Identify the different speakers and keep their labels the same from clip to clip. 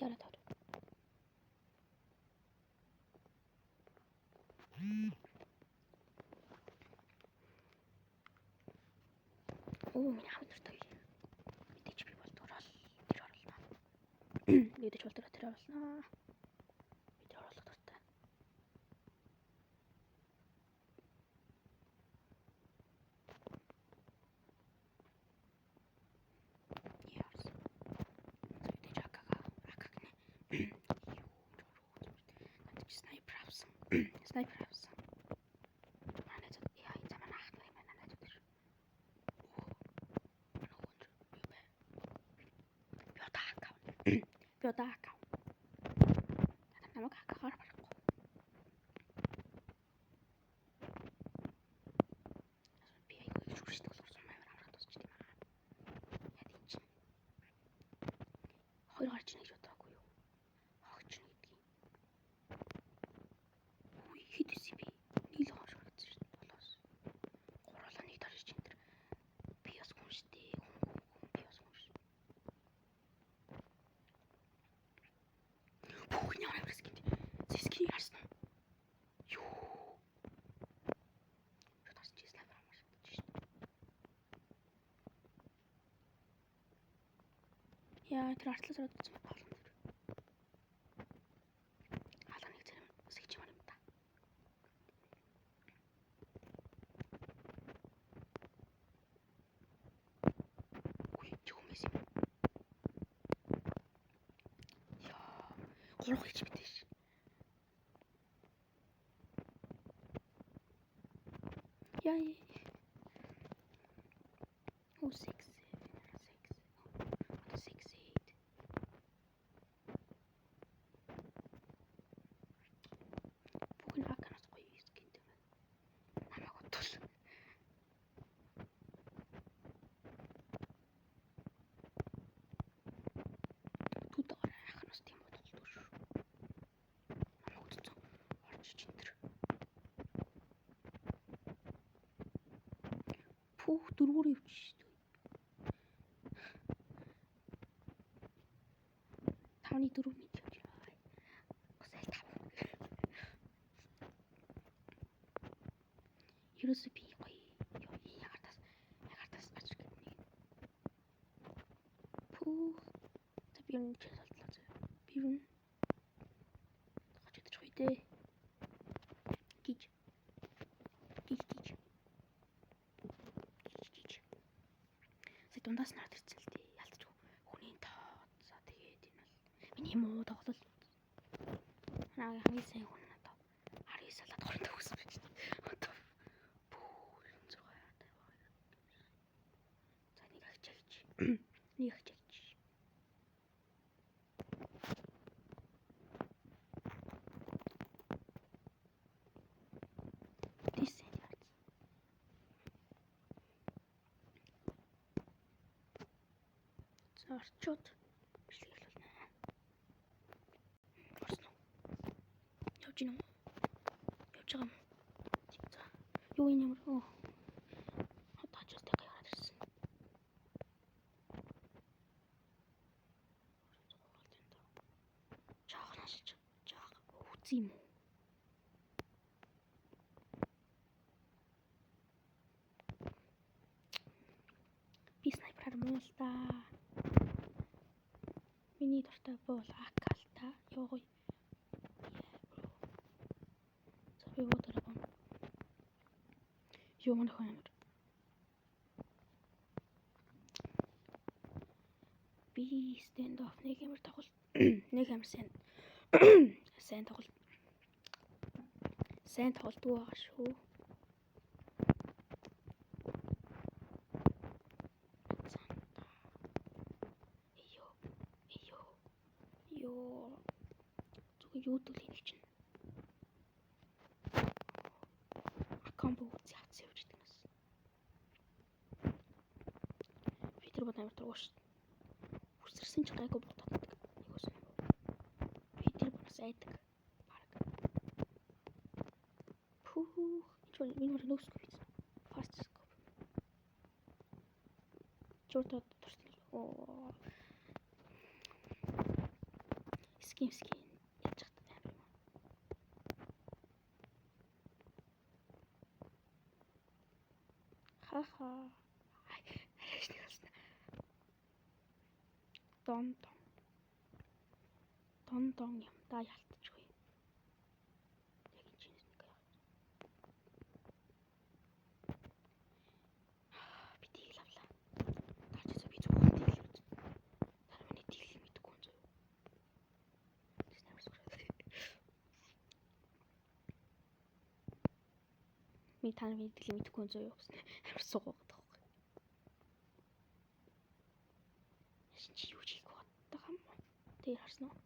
Speaker 1: Таараа таар. Оо миний хавд нуртай. Мэдээж би бол дурал тэр орлоо. Мэдээж бол тэр орлоо. Би тэр орлоо дуртай. Яарс. Мэдээж акагне. Снайпер авсан. Снайпер авсан. Манай зөв яа заман ахна юм байна надад. Бёдака. Намайг хакахаар барахгүй. Би аягүй шүршдэг сурсан маягаар амраад тусч тийм аа. Яа тийм чинь. Хоёр гарч ийн гэж бодоогүй юу? Хогч нь гэдгийг. Үгүй хидэсэ би. Нийл хоош гарч ирсэн болоос. Гурлаа нэг тарж ин тэр. Би бас хүн штэ. Би бас хүн штэ. Бүхний оройс гинт. Зэски харсан уу? Юу. Шотас числаа барамаш штэ. Яа тэр артлаас ороод үзсэн байна. Хаалга нэг зэрэг сэгч юм та. Үгүй юу мэс юм. Яа гурав гэж битээш. Яа. Оо 6 Бүхэн хаканаас гоё юм гэнэ. Намайг утвал. Тутаар хаканаас тийм бодолтой шүү. Намайг утсан. Орж чин тэр. Пүүх дөрвөр явчих шүү. 5-4 минут явж байгаа. Госайл 5. Ерөөсөө би гоё ягартаас ач гэнэ. Пүүх. За би юм чи салдлаа зөө. Би юм. Гаж идэж гоё дээ. Гиж. Сая дундаас нарт ирсэн л дээ. Ялцчихгүй. Хүний тоо. За тэгээд энэ бол миний муу тоглол. Наагийн хамгийн сайн хүн надад 19 салаад хортой хүсэж байна. Одоо бүр 6 таа. За нэг хачаач. Нэг хачаач. Тэсээ яац. За орчууд бэлгэлүүлнэ. Орсон уу? Явж гин үү? Явж байгаа юм. За. Юу юм ямар оо. Одоо ч өстэй гараад ирсэн. Жаахан шиж. Жаахан үгүй юм уу? Би снайпер муу л та. Миний дуртай бол акал та. Ёой. За би бодороо бом. Юу мөн хоймор. Би stand off нэг ямар тоглолт. Нэг амар сайн тоглолт. Сайн тоглолт байгаа шүү. Ёо. Зүг юу дүүл нэг чинь. Аккаунт үүс явц явж идэг нас. Би тэр бод амар тургууш. Үсэрсэн ч гайгүй бодоод. Юусэн. Би тэр бодос айдаг. Бараг. Пүүх. Чөл минь нөөсгүй биз. Fast scope. Чөлтөд турсан. Оо. ским яаж чаддаг юм. Хаха. Арайш нэг алсна. Дон юм да ялтчихгүй. Яг энэ чинь нэг яа. Би тийг л авлаа. Таарч би зүгээр тийг л үз. Таар миний тийг л мэдгүй юм зөө. Тэс нэрс хүрээ. Ми таар миний тийг л мэдгүй юм зөө юу гэсэн. Амар суугаад байгаа юм. Чи юу чиг боддог юм бэ? Тэр харсан уу?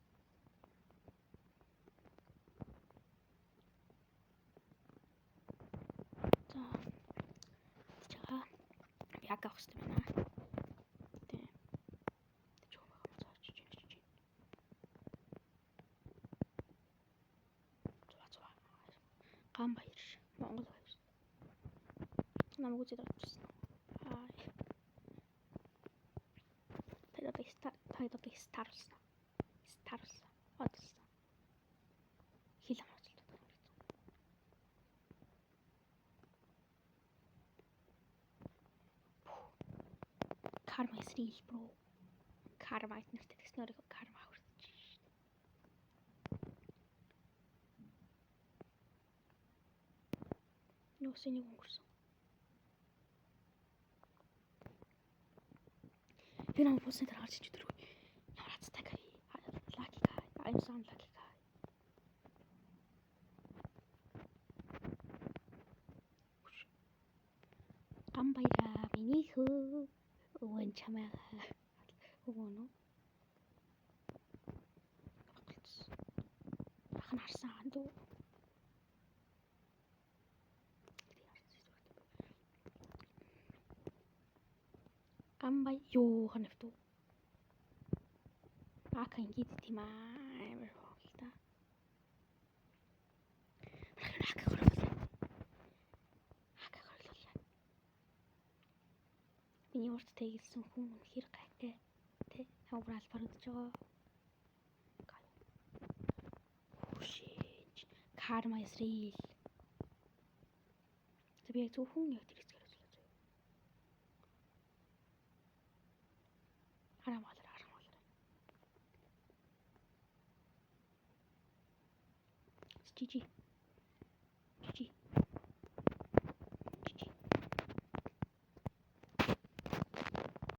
Speaker 1: Яг авах хэрэгтэй байна. Тийм. Чөөх байгаа маа зооч чинь. Зуа. Ганбаяр. Монгол баяр. Намайг үзээд авчихсан. Тайдад старсан. Одсон. Хил амарч л байгаа юм. Karma is real, bro. Karma нэртэй гэсэн өөрийгөө карма хүртэж шээ. Нүсэний өнгөрсөн. Би нам босны дараа гарч иж өдрөө. Ямар хацтай гай. Lucky guy. I'm so lucky guy. Гамбайра миний хөө. Өвөн чамайгаа. Өвөн үү? Ахна харсан хандуу. Гамбай юу ханавтуу. Ака ингэж тийм амар хоол та. Ака хорлоо. Миний урт тэгэлсэн хүн үнэхээр гайтай. Тэ таврал барагдж байгаа. Хүшээж. Karma is real. Би яг зөвхөн яг тэр хэсгээр үзлээ зөө. Харамалар. GG.